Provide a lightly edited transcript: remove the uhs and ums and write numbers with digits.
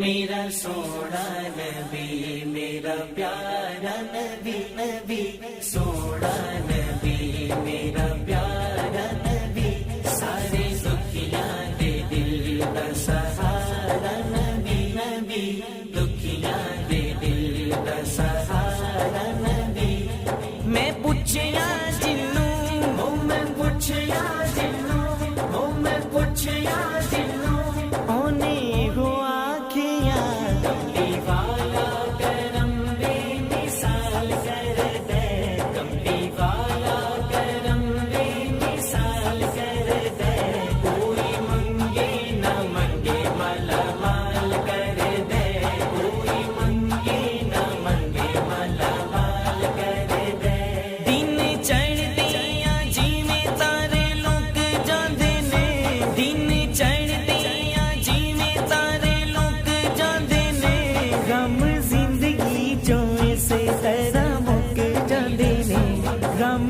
मेरा सोना नबी, मेरा प्यारा नबी, नबी सोना नबी, मेरा प्यारा नबी, सारे दुखियां दे दिल दा सहारा नबी, नबी दुखियां दे दिल दा सहारा नबी। मैं पूछया जिन्नू, ओ मैं पूछया जिन्नू, ओ मैं पूछया जिन्नू, ओने हो आखिया कमली वाला करम दे मिसाल कर दे, कमली वाला करम दे मिसाल कर दे, कोई मंगे ना मंगे माला माल कर दे, कोई मंगे ना मंगे माला माल कर दे। दिन चढ़दियां जिवें तारे लुक जांदे ने, दिन चढ़दियां जिवें तारे लुक जांदे ने, गम जिंदगी चों इसे तरह मुक जांदे ने, गम